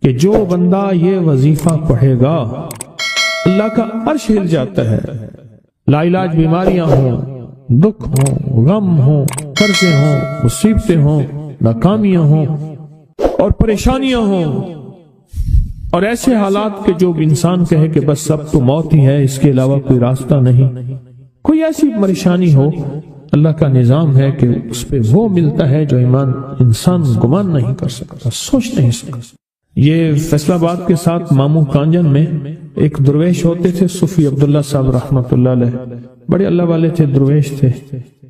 کہ جو بندہ یہ وظیفہ پڑھے گا اللہ کا عرش ہل جاتا ہے. لا علاج بیماریاں ہوں، دکھ ہوں، غم ہوں، قرضے ہوں، مصیبتیں ہوں، ناکامیاں ہوں اور پریشانیاں ہوں اور ایسے حالات کہ جو انسان کہے کہ بس سب تو موت ہی ہے، اس کے علاوہ کوئی راستہ نہیں. کوئی ایسی پریشانی ہو، اللہ کا نظام ہے کہ اس پہ وہ ملتا ہے جو ایمان انسان گمان نہیں کر سکتا، سوچ نہیں سکتا. یہ فیصل آباد کے ساتھ ماموں کانجن میں ایک درویش ہوتے تھے، صوفی عبداللہ صاحب رحمۃ اللہ علیہ. بڑے اللہ والے تھے، درویش تھے،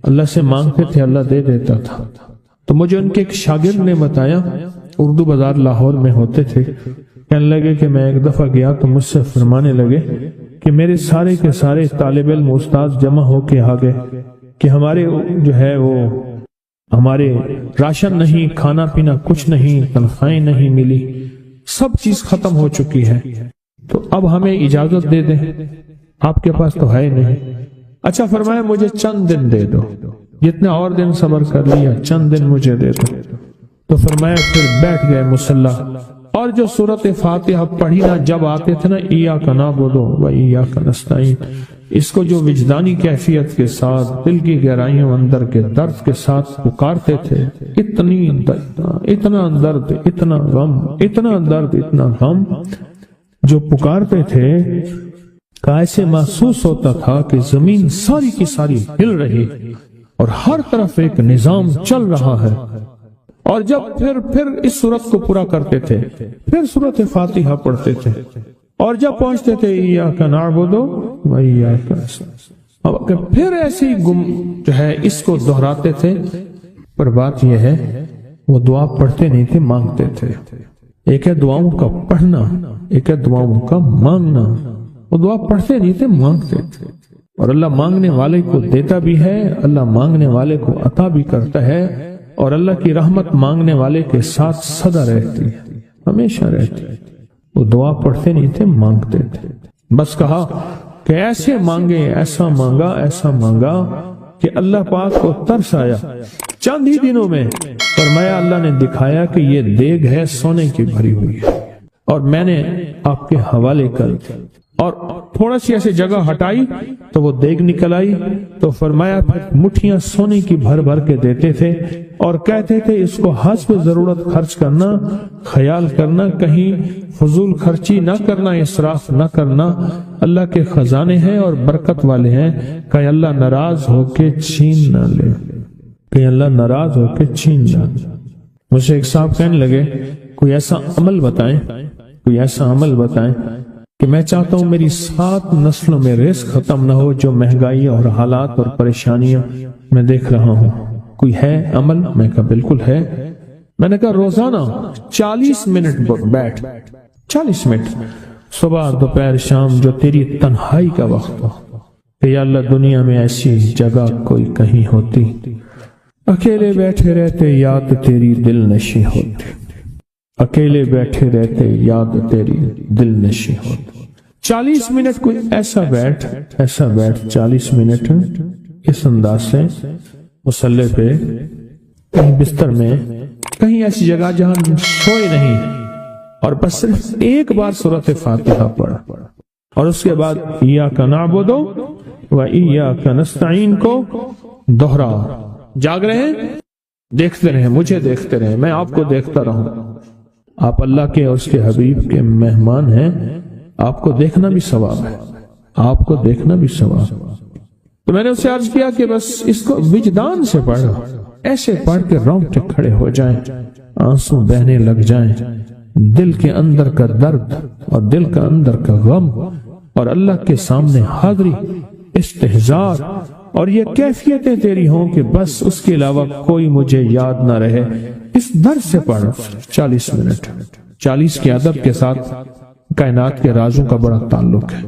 اللہ سے مانگتے تھے، اللہ دے دیتا تھا. تو مجھے ان کے ایک شاگرد نے بتایا، اردو بازار لاہور میں ہوتے تھے. کہنے لگے کہ میں ایک دفعہ گیا تو مجھ سے فرمانے لگے کہ میرے سارے کے سارے طالب علم استاد جمع ہو کے آ گئے کہ ہمارے جو ہے وہ ہمارے راشن نہیں، کھانا پینا کچھ نہیں، تنخواہیں نہیں ملی، سب چیز ختم ہو چکی ہے، تو اب ہمیں اجازت دے دیں، آپ کے پاس تو ہے نہیں. اچھا فرمایا مجھے چند دن دے دو، جتنا اور دن صبر کر لیا، چند دن مجھے دے دو. تو فرمایا پھر بیٹھ گئے مصلی اور جو سورۃ فاتحہ پڑھی نا جب آتے تھے نا، ایاک نعبد و ایاک نستعین، اس کو جو وجدانی کیفیت کے ساتھ دل کی گہرائیوں اندر کے درد کے ساتھ پکارتے تھے، اتنا درد، اتنا غم، اتنا درد، اتنا غم جو پکارتے تھے کہ ایسے محسوس ہوتا تھا کہ زمین ساری کی ساری ہل رہی اور ہر طرف ایک نظام چل رہا ہے. اور جب پھر اس صورت کو پورا کرتے تھے، پھر سورۃ فاتحہ پڑھتے تھے اور جب پہنچتے تھے ایاک نعبد و ایاک نستعین، پھر ایسے جو ہے اس کو دہراتے تھے. پر بات یہ ہے وہ دعا پڑھتے نہیں تھے، مانگتے تھے. ایک ہے دعاؤں کا پڑھنا، ایک ہے دعاؤں کا مانگنا. وہ دعا پڑھتے نہیں تھے، مانگتے تھے. اور اللہ مانگنے والے کو دیتا بھی ہے، اللہ مانگنے والے کو عطا بھی کرتا ہے، اور اللہ کی رحمت مانگنے والے کے ساتھ سدا رہتی ہے، ہمیشہ رہتی ہے. وہ دعا پڑھتے نہیں تھے، مانگتے تھے. بس کہا کہ ایسے مانگے، ایسا مانگا، ایسا مانگا کہ اللہ پاک کو ترس آیا. چند ہی دنوں میں فرمایا اللہ نے دکھایا کہ یہ دیگ ہے سونے کی بھری ہوئی ہے، اور میں نے آپ کے حوالے کر دی. اور تھوڑا سی ایسے جگہ ہٹائی تو وہ دیگ نکل آئی. تو فرمایا پھر مٹھیاں سونے کی بھر بھر کے دیتے تھے اور کہتے تھے اس کو حسب ضرورت خرچ کرنا، خیال کرنا، کہیں فضول خرچی نہ کرنا، اسراف نہ کرنا. اللہ کے خزانے ہیں اور برکت والے ہیں، کہ اللہ ناراض ہو کے چھین نہ لے، کہ اللہ ناراض ہو کے چھین نہ لے. مجھے ایک صاحب کہنے لگے کوئی ایسا عمل بتائیں، کوئی ایسا عمل بتائیں کہ میں چاہتا ہوں میری 7 نسلوں میں رزق ختم نہ ہو، جو مہنگائی اور حالات اور پریشانیاں میں دیکھ رہا ہوں. کوئی ہے عمل؟ میں کہا بالکل ہے. میں نے کہا روزانہ 40 منٹ بیٹھ، 40 منٹ صبح دوپہر شام، جو تیری تنہائی کا وقت ہو، کہ یا اللہ دنیا میں ایسی جگہ کوئی کہیں ہوتی، اکیلے بیٹھے رہتے یاد تیری دل نشیں ہوتی، اکیلے بیٹھے رہتے یاد تیری دل نشیں ہوتی. 40 منٹ کوئی ایسا بیٹھ 40 منٹ اس انداز سے مصلی پہ، کہیں بستر میں، کہیں ایسی جگہ جہاں سوئے نہیں، اور بس صرف ایک بار سورۃ فاتحہ پڑھا، اور اس کے بعد ایاک نعبد و ایاک نستعین کو دوہرا. جاگ رہے ہیں، دیکھتے رہیں، مجھے دیکھتے رہیں، میں آپ کو دیکھتا رہوں. آپ اللہ کے اور اس کے حبیب کے مہمان ہیں، آپ کو دیکھنا بھی ثواب ہے، آپ کو دیکھنا بھی ثواب. تو میں نے اسے عرض کیا کہ بس اس کو وجدان سے پڑھو، ایسے پڑھ کے رونگٹے کھڑے ہو جائیں، آنسو بہنے لگ جائیں، دل کے اندر کا درد اور دل کا اندر کا غم اور اللہ کے سامنے حاضری، استحضار، اور یہ کیفیتیں تیری ہوں کہ بس اس کے علاوہ کوئی مجھے یاد نہ رہے. اس درد سے پڑھو 40 منٹ. 40 کے عدد کے ساتھ کائنات کے رازوں کا بڑا تعلق ہے.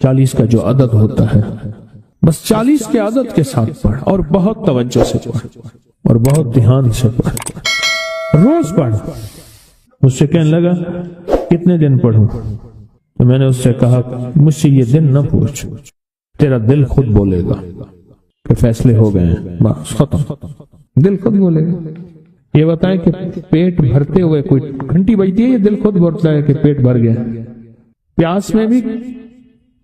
40 کا جو عدد ہوتا ہے، بس 40 کے عدد کے ساتھ پڑھ، اور بہت توجہ سے پڑھ اور بہت دھیان سے پڑھ، روز پڑھ. مجھ سے کہنے لگا کتنے دن پڑھوں؟ تو میں نے اس سے کہا مجھ سے یہ دن نہ پوچھ، تیرا دل خود بولے گا کہ فیصلے ہو گئے ہیں، بس ختم. دل خود بولے گا یہ بتائیں کہ پیٹ بھرتے ہوئے کوئی گھنٹی بجتی ہے یا دل خود بولتا ہے کہ پیٹ بھر گیا؟ پیاس میں بھی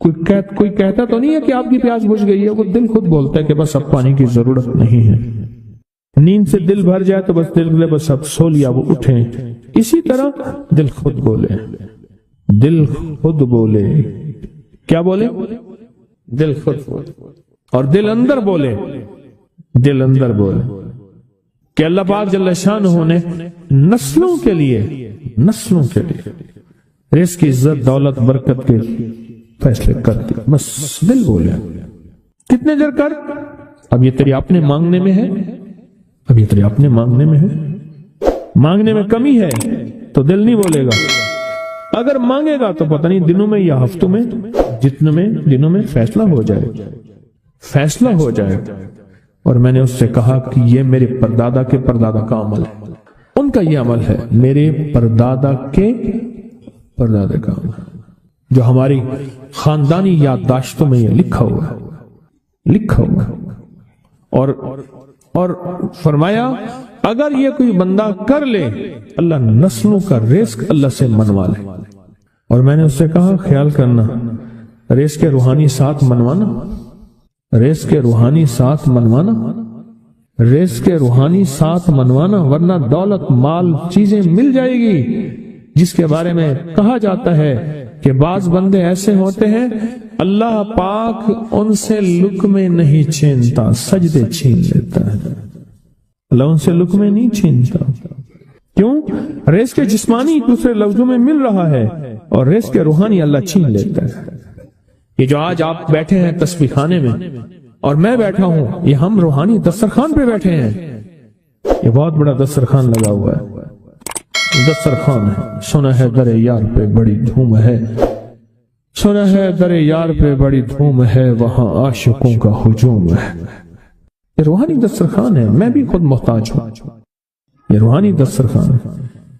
کوئی کہتا تو نہیں ہے کہ آپ کی پیاس بجھ گئی ہے، وہ دل خود بولتا ہے کہ بس اب پانی کی ضرورت نہیں ہے۔ نیند سے دل بھر جائے تو بس دل بولے بس اب سو لیا، وہ اٹھیں۔ اسی طرح دل خود بولے، دل خود بولے، کیا بولے؟ دل خود بولے، اور دل اندر بولے، دل اندر بولے کہ اللہ پاک جل شانہ نے نسلوں کے لیے رزق کی عزت، دولت، برکت کے فیصلے کر دی، بس دل بولے۔ کتنے دیر کر؟ اب یہ تیری اپنے مانگنے میں ہے، اب یہ تیری اپنے مانگنے میں ہے۔ مانگنے میں کمی ہے تو دل نہیں بولے گا، اگر مانگے گا تو پتہ نہیں دنوں میں یا ہفتوں میں، جتنے میں دنوں میں فیصلہ ہو جائے۔ اور میں نے اس سے کہا کہ یہ میرے پردادا کے پردادا کا عمل ہے، ان کا یہ عمل ہے، میرے پردادا کے پردادا کا عمل ہے، جو ہماری خاندانی یادداشتوں میں یہ لکھا ہوا اور فرمایا اگر یہ کوئی بندہ کر لے اللہ نسلوں کا رزق اللہ سے منوا لے۔ اور میں نے اس سے کہا خیال کرنا، رزق کے روحانی ساتھ منوانا، رزق کے روحانی ساتھ منوانا، رزق کے روحانی ساتھ منوانا، ورنہ دولت، مال، چیزیں مل جائے گی جس کے بارے میں کہا جاتا ہے کہ بعض بندے ایسے ہوتے ہیں اللہ پاک ان سے لقمے نہیں چھینتا، سجدے چھین لیتا ہے، اللہ ان سے لقمے نہیں چھینتا۔ کیوں؟ رزق جسمانی دوسرے لفظوں میں مل رہا ہے اور رزق روحانی اللہ چھین لیتا ہے۔ یہ جو آج آپ بیٹھے ہیں تسبیح خانے میں اور میں بیٹھا ہوں، یہ ہم روحانی دسترخوان پہ بیٹھے ہیں، یہ بہت بڑا دسترخوان لگا ہوا ہے، دسترخوان ہے۔ سنا ہے در یار پہ بڑی دھوم ہے، سنا ہے در یار پہ بڑی دھوم ہے، وہاں عاشقوں کا ہجوم ہے۔ یہ روحانی دسترخوان ہے، میں بھی خود محتاج ہوں، یہ روحانی دسترخوان ہے۔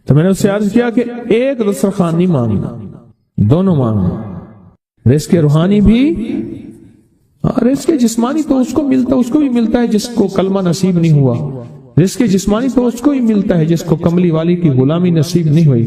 تو میں نے اس سے عرض کیا کہ ایک دسترخوان نہیں مانگنا، دونوں مانگنا، رزق روحانی بھی، رزق جسمانی تو اس کو بھی ملتا ہے جس کو کلمہ نصیب نہیں ہوا، رزق جسمانی تو اس کو ہی ملتا ہے جس کو کملی والی کی غلامی نصیب نہیں ہوئی،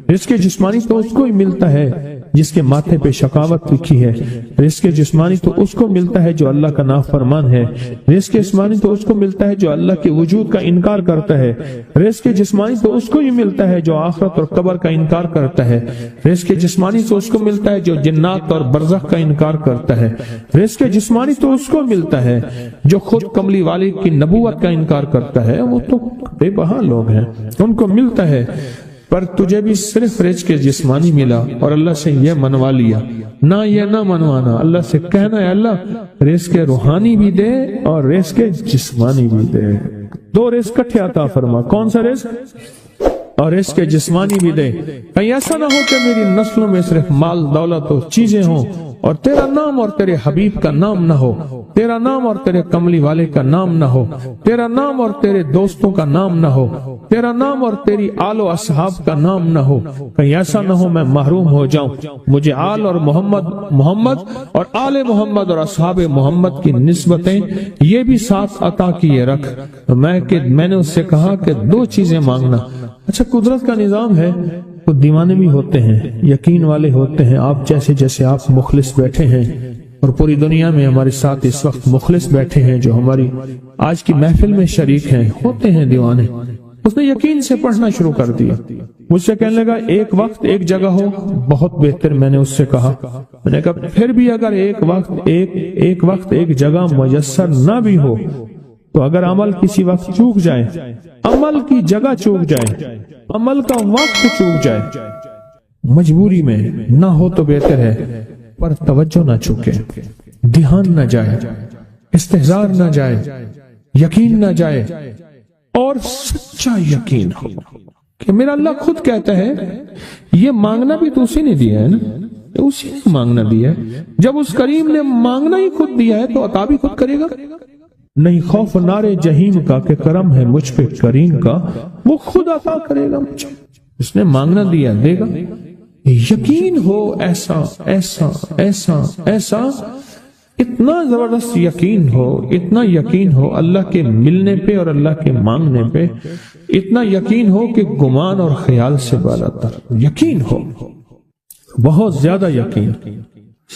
رزق جسمانی تو اس کو ہی ملتا ہے جس کے ماتھے پہ شقاوت لکھی ہے، رزق جسمانی تو اس کو ملتا ہے جو اللہ کا نافرمان ہے، رزق جسمانی تو اس کو ملتا ہے جو اللہ کے وجود کا انکار کرتا ہے، رزق جسمانی تو اس کو ہی ملتا ہے جو آخرت اور قبر کا انکار کرتا ہے، رزق جسمانی تو اس کو ملتا ہے جو جنات اور برزخ کا انکار کرتا ہے، رزق جسمانی تو اس کو ملتا ہے جو خود کملی والی کی نبوت کا انکار کرتا ہے، وہ تو بے بہا لوگ ہیں، ان کو ملتا ہے۔ پر تجھے بھی صرف رزق جسمانی ملا اور اللہ سے یہ منوا لیا، نہ یہ نہ منوانا، اللہ سے کہنا ہے اللہ رزق روحانی بھی دے اور رزق جسمانی بھی دے، دو رزق کٹھے عطا فرما، کون سا رزق؟ اور رزق جسمانی بھی دے۔ کہیں ایسا نہ ہو کہ میری نسلوں میں صرف مال، دولت اور چیزیں ہوں اور تیرا نام اور تیرے حبیب کا نام نہ ہو، تیرا نام اور تیرے کملی والے کا نام نہ ہو، تیرا نام اور تیرے دوستوں کا نام نہ ہو، تیرا نام اور تیری آل و اصحاب کا نام نہ ہو، کہیں ایسا نہ ہو میں محروم ہو جاؤں۔ مجھے آل اور محمد اور آل محمد اور اصحاب محمد کی نسبتیں یہ بھی ساتھ عطا کیے رکھ۔ میں نے اس سے کہا کہ دو چیزیں مانگنا۔ اچھا، قدرت کا نظام ہے، تو دیوانے بھی ہوتے ہیں، یقین والے ہوتے ہیں، آپ جیسے آپ مخلص بیٹھے ہیں، اور پوری دنیا میں ہمارے ساتھ اس وقت مخلص بیٹھے ہیں جو ہماری آج کی محفل میں شریک ہیں، ہوتے ہیں دیوانے۔ اس نے یقین سے پڑھنا شروع کر دیا، مجھ سے کہنے لگا ایک وقت ایک جگہ ہو بہت بہتر۔ میں نے اس سے کہا، میں نے کہا پھر بھی اگر ایک وقت ایک جگہ میسر نہ بھی ہو تو اگر عمل کسی وقت چوک جائے، عمل کی جگہ چوک جائے، عمل کا وقت چوک جائے، مجبوری میں نہ ہو تو بہتر ہے، پر توجہ نہ چوکے، دھیان نہ جائے، استحضار نہ جائے، یقین نہ جائے، اور سچا یقین ہو کہ میرا اللہ خود کہتا ہے یہ مانگنا بھی تو اسی نے دیا ہے نا، اسی نے مانگنا دیا ہے۔ جب اس کریم نے مانگنا ہی خود دیا ہے تو عطا بھی خود کرے گا۔ نہیں خوف نارے جہیم کا کہ کرم ہے مجھ پہ کریم کا، وہ خود عطا کرے گا مجھے، اس نے مانگنا دیا دے گا۔ یقین ہو ایسا ایسا ایسا ایسا، اتنا زبردست یقین ہو، اتنا یقین ہو اللہ کے ملنے پہ اور اللہ کے مانگنے پہ، اتنا یقین ہو کہ گمان اور خیال سے بالا تر یقین ہو، بہت زیادہ یقین۔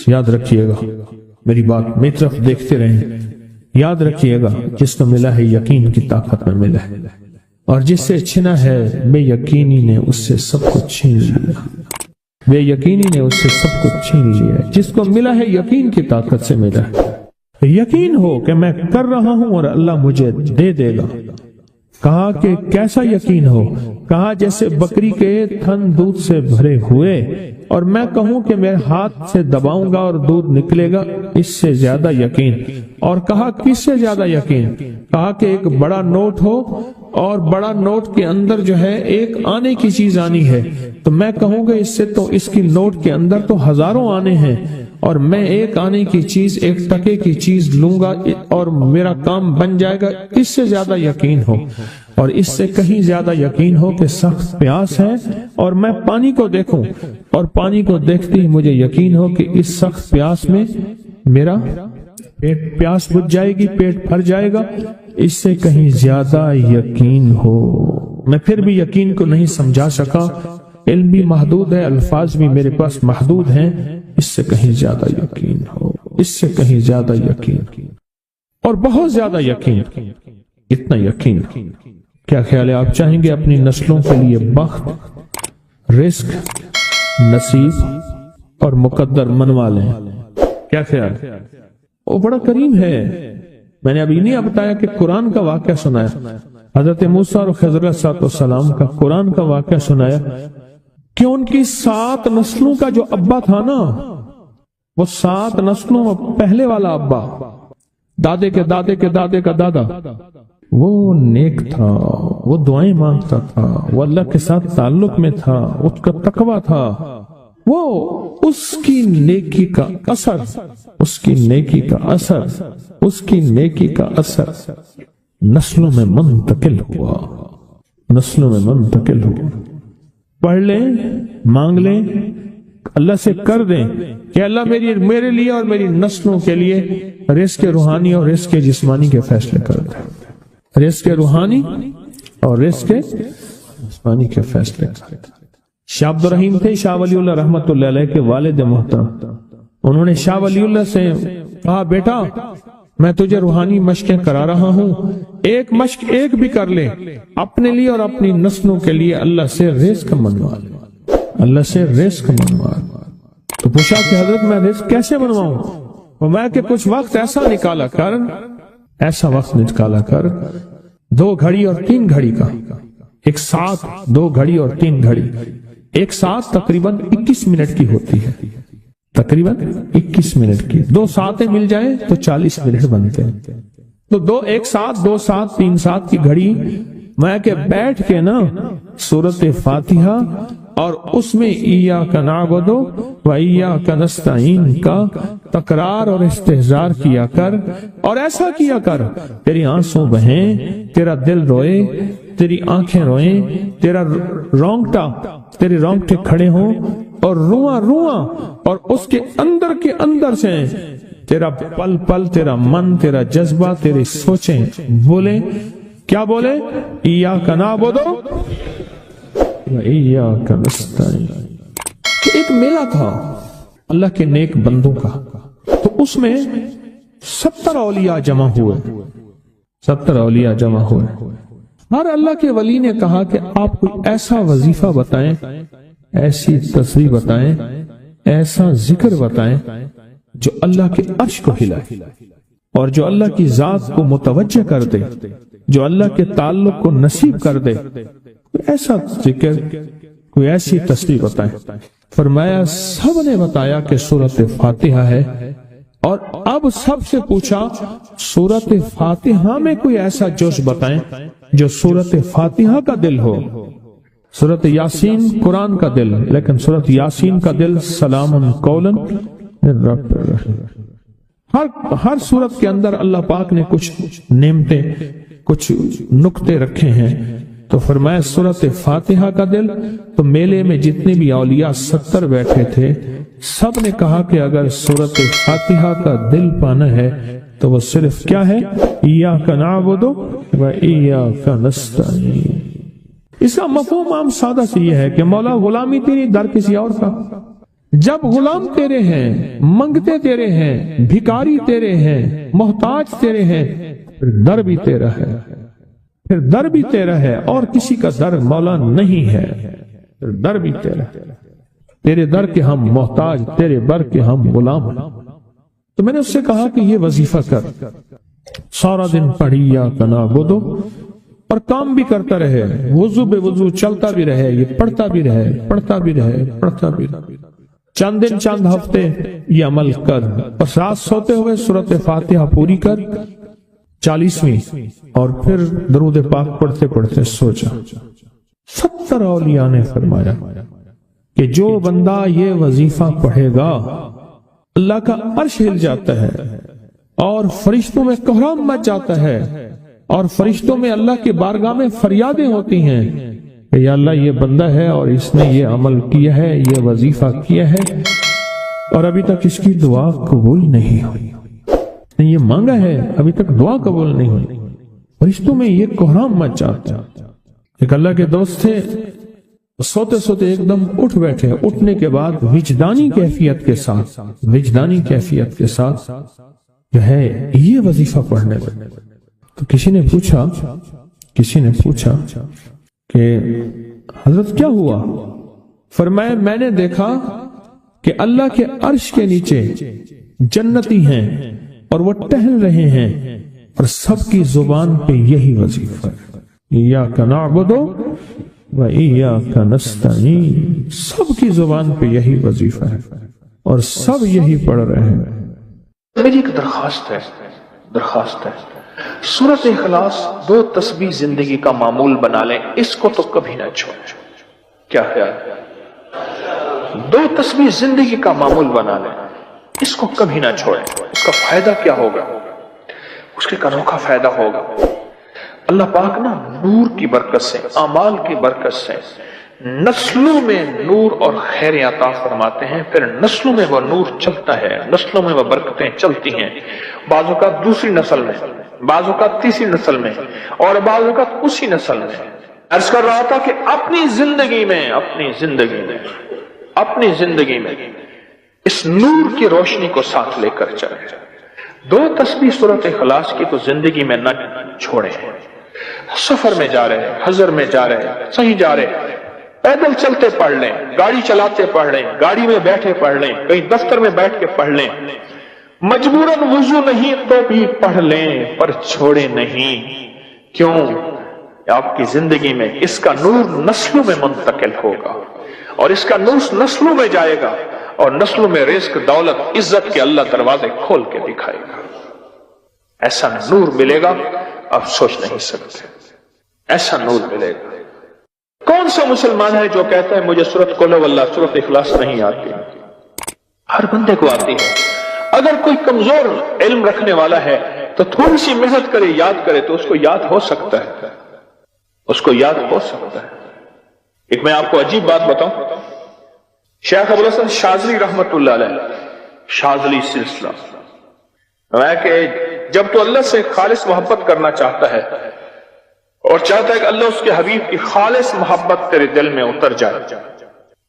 یاد رکھیے گا میری بات، میری طرف دیکھتے رہیں، یاد رکھیے گا جس کو ملا ہے یقین کی طاقت میں ملا ہے، اور جس سے چھنا ہے بے یقینی نے اس سے سب کچھ چھین لیا، بے یقینی نے اس سے سب کچھ چھین لیا۔ جس کو ملا ہے یقین کی طاقت سے ملا ہے، یقین ہو کہ میں کر رہا ہوں اور اللہ مجھے دے دے گا۔ کہا کہ کیسا یقین ہو؟ کہا جیسے بکری کے تھن دودھ سے بھرے ہوئے اور میں کہوں کہ میرے ہاتھ سے دباؤں گا اور دودھ نکلے گا، اس سے زیادہ یقین۔ اور کہا کس سے زیادہ یقین؟ کہا کہ ایک بڑا نوٹ ہو اور بڑا نوٹ کے اندر جو ہے ایک آنے کی چیز آنی ہے، تو میں کہوں گا اس سے تو اس کی نوٹ کے اندر تو ہزاروں آنے ہیں، اور میں ایک آنے کی چیز، ایک ٹکے کی چیز لوں گا اور میرا کام بن جائے گا۔ اس سے زیادہ یقین ہو، اور اس سے کہیں زیادہ یقین ہو کہ سخت پیاس ہے اور میں پانی کو دیکھوں، اور پانی کو دیکھتے ہی مجھے یقین ہو کہ اس سخت پیاس میں میرا پیاس بجھ جائے گی، پیٹ بھر جائے گا۔ اس سے کہیں زیادہ یقین ہو۔ میں پھر بھی یقین کو نہیں سمجھا سکا، علم بھی محدود ہے، الفاظ بھی میرے پاس محدود ہیں۔ اس سے کہیں زیادہ یقین ہو، اس سے کہیں زیادہ یقین، اور بہت زیادہ یقین۔ اتنا یقین، کیا خیال ہے؟ آپ چاہیں گے اپنی نسلوں کے لیے بخت، رزق، نصیب اور مقدر منوا لیں؟ کیا خیال؟ وہ بڑا کریم ہے۔ میں نے ابھی نہیں بتایا کہ قرآن کا واقعہ سنایا، حضرت موسیٰ اور خضر علیہ السلام کا قرآن کا واقعہ سنایا کہ ان کی 7 نسلوں کا جو ابا تھا نا، وہ 7 نسلوں میں پہلے والا ابا، دادے کے دادے کے دادے کا دادا، وہ نیک تھا، وہ دعائیں مانگتا تھا، وہ اللہ کے ساتھ تعلق میں تھا، اس کا تقویٰ تھا، وہ اس کی نیکی کا اثر، اس کی نیکی کا اثر، اس کی نیکی کا اثر نسلوں میں منتقل ہوا، نسلوں میں منتقل ہوا۔ پڑھ لیں، مانگ لیں، اللہ سے کر دیں کہ اللہ میرے لیے اور میری نسلوں کے لیے رزق روحانی اور رزق جسمانی کے فیصلے کر دیں، رزق روحانی اور رزق جسمانی کے فیصلے کر دیں۔ شاہ عبد الرحیم تھے شاہ ولی اللہ رحمت اللہ علیہ کے والد محترم۔ انہوں نے شاہ ولی اللہ سے کہا بیٹا میں تجھے روحانی مشقیں کرا رہا ہوں، ایک مشق ایک بھی کر لے، اپنے لیے اور اپنی نسلوں کے لیے اللہ سے رزق منوا لے، اللہ سے رزق منوا لے۔ تو پوچھا کہ حضرت میں رزق کیسے منواؤں؟ فرمایا کہ کچھ وقت ایسا نکالا کر، ایسا وقت نکالا کر 2 گھڑی اور 3 گھڑی کا، ایک ساتھ 2 گھڑی اور 3 گھڑی، ایک ساتھ تقریباً 21 منٹ کی ہوتی ہے، تقریباً 21 منٹ کی، 2 ساتیں مل جائیں تو 40 منٹ بنتے ہیں، تو ایک ساتھ 2 ساتھ 3 ساتھ کی گھڑی میں کہ بیٹھ کے نا سورۃ فاتحہ اور اس میں ایاک نعبد و ایاک نستعین کا تکرار اور استحضار کیا کر، اور ایسا کیا کر تیری آنسوں بہیں، تیرا دل روئے، تیری آنکھیں روئیں، تیرے رونگٹے کھڑے ہوں اور رواں اور اس کے اندر سے تیرا پل پل، تیرا من، تیرا جذبہ، تیری سوچیں بولیں، کیا بولے؟ ایاک نعبد و ایاک نستعین۔ ایک میلہ تھا اللہ کے نیک بندوں کا، تو اس میں 70 اولیاء جمع ہوئے، 70 اولیاء جمع ہوئے۔ ہر اللہ کے ولی نے کہا کہ آپ کوئی ایسا وظیفہ بتائیں، ایسی تصویر بتائیں، ایسا ذکر بتائیں جو اللہ کے عرش کو ہلائے اور جو اللہ کی ذات کو متوجہ کر دے، جو اللہ کے تعلق کو نصیب کر دے، کوئی ایسا ذکر، کوئی ایسی تصویر بتائیں۔ فرمایا سب نے بتایا کہ سورۃ فاتحہ ہے، اور اب سب سے پوچھا سورۃ فاتحہ میں کوئی ایسا جوش بتائیں جو سورۃ فاتحہ کا دل ہو۔ سورۃ یاسین قرآن کا دل، لیکن سورۃ یاسین کا دل سلام قولا من رب الرحیم۔ ہر سورت کے اندر اللہ پاک نے کچھ نعمتیں، کچھ نقطے رکھے ہیں، تو فرمایا سورۃ فاتحہ کا دل۔ تو میلے میں جتنے بھی اولیاء 70 بیٹھے تھے، سب نے کہا کہ اگر سورۃ فاتحہ کا دل پانا ہے تو وہ صرف کیا ہے؟ ایاک نعبد و ایاک نستعین، اس کا مفہوم عام سادہ سے یہ ہے کہ مولا غلامی تیری در کسی اور کا، جب غلام تیرے ہیں، منگتے تیرے ہیں، بھکاری تیرے ہیں، محتاج تیرے ہیں، پھر در بھی تیرا ہے، پھر در بھی تیرا ہے، اور کسی کا در مولا نہیں ہے، پھر در بھی تیرا ہے، تیرے در کے ہم محتاج، تیرے بر کے ہم غلام۔ تو میں نے اس سے کہا کہ یہ وظیفہ کر، سارا دن پڑھی یا کنا بدو، اور کام بھی کرتا رہے، وضو بے وضو چلتا بھی رہے، یہ پڑھتا بھی رہے، پڑھتا بھی رہے، پڑھتا بھی رہے، چند دن چند ہفتے یہ عمل کر، اور رات سوتے ہوئے سورۃ فاتحہ پوری کر 40ویں، اور پھر درود پاک پڑھتے پڑھتے سو جا۔ 70 اولیاء نے فرمایا کہ جو بندہ یہ وظیفہ پڑھے گا اللہ کا عرش ہل جاتا ہے، اور فرشتوں میں کوہرام مچ جاتا ہے، اور فرشتوں میں اللہ کی بارگاہ میں فریادیں ہوتی ہیں کہ یا اللہ یہ بندہ ہے اور اس نے یہ عمل کیا ہے، یہ وظیفہ کیا ہے، اور ابھی تک اس کی دعا قبول نہیں ہوئی، یہ مانگا ہے ابھی تک دعا قبول نہیں ہوئی، فرشتوں میں یہ کوہرام مچ جاتا ہے۔ ایک اللہ کے دوست تھے، سوتے سوتے ایک دم اٹھ بیٹھے، اٹھنے کے بعد وجدانی کیفیت کے ساتھ جو ہے یہ وظیفہ پڑھنے لگے۔ تو کسی نے پوچھا کہ حضرت کیا ہوا؟ فرمایا میں نے دیکھا کہ اللہ کے عرش کے نیچے جنتی ہیں اور وہ ٹہل رہے ہیں، اور سب کی زبان پہ یہی وظیفہ ہے، ایاک نعبد و ایاک نستعین، سب کی زبان پہ یہی وظیفہ ہے اور سب یہی پڑھ رہے ہیں۔ میری ایک درخواست ہے، سورۃ اخلاص 2 تسبیح زندگی کا معمول بنا لیں، اس کو تو کبھی نہ چھوڑیں۔ کیا خیال ہے؟ 2 تسبیح زندگی کا معمول بنا لیں، اس کو کبھی نہ چھوڑیں۔ اس کا فائدہ کیا ہوگا؟ اس کے انوکھا فائدہ ہوگا، اللہ پاک نا نور کی برکت سے، اعمال کی برکت سے نسلوں میں نور اور خیر عطا فرماتے ہیں، پھر نسلوں میں وہ نور چلتا ہے، نسلوں میں وہ برکتیں چلتی ہیں، بعض اوقات دوسری نسل میں، بعض اوقات تیسری نسل میں، اور بعض اوقات اسی نسل میں۔ عرض کر رہا تھا کہ اپنی زندگی میں اس نور کی روشنی کو ساتھ لے کر چلے۔ 2 تسبیح سورۃ اخلاص کی تو زندگی میں نہ چھوڑیں۔ سفر میں جا رہے، حضر میں جا رہے، صحیح جا رہے، پیدل چلتے پڑھ لیں، گاڑی چلاتے پڑھ لیں، گاڑی میں بیٹھے پڑھ لیں، کہیں دفتر میں بیٹھ کے پڑھ لیں، مجبوراً وضو نہیں تو بھی پڑھ لیں، پر چھوڑے نہیں۔ کیوں؟ آپ کی زندگی میں اس کا نور نسلوں میں منتقل ہوگا، اور اس کا نور نسلوں میں جائے گا، اور نسلوں میں رزق، دولت، عزت کے اللہ دروازے کھول کے دکھائے گا۔ ایسا نور ملے گا آپ سوچ نہیں سکتے، ایسا نور ملے گا۔ کون سا مسلمان ہے جو کہتا ہے مجھے سورۃ قل ہو اللہ، سورۃ اخلاص نہیں آتی؟ ہر بندے کو آتی ہے۔ اگر کوئی کمزور علم رکھنے والا ہے تو تھوڑی سی محنت کرے، یاد کرے تو اس کو یاد ہو سکتا ہے، ایک میں آپ کو عجیب بات بتاؤں، شیخ ابوالحسن شاذلی رحمت اللہ علیہ، شاذلی سلسلہ، میں کہ جب تو اللہ سے خالص محبت کرنا چاہتا ہے اور چاہتا ہے کہ اللہ اس کے حبیب کی خالص محبت تیرے دل میں اتر جائے،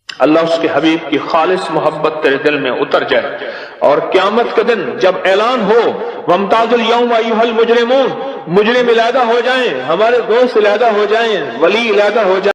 اللہ اس کے حبیب کی خالص محبت تیرے دل میں اتر جائے، اور قیامت کے دن جب اعلان ہو وَامْتَازُوا الْيَوْمَ أَيُّهَا الْمُجْرِمُونَ، مجرم علیحدہ ہو جائیں، ہمارے دوست علیحدہ ہو جائیں، ولی علیحدہ ہو جائیں،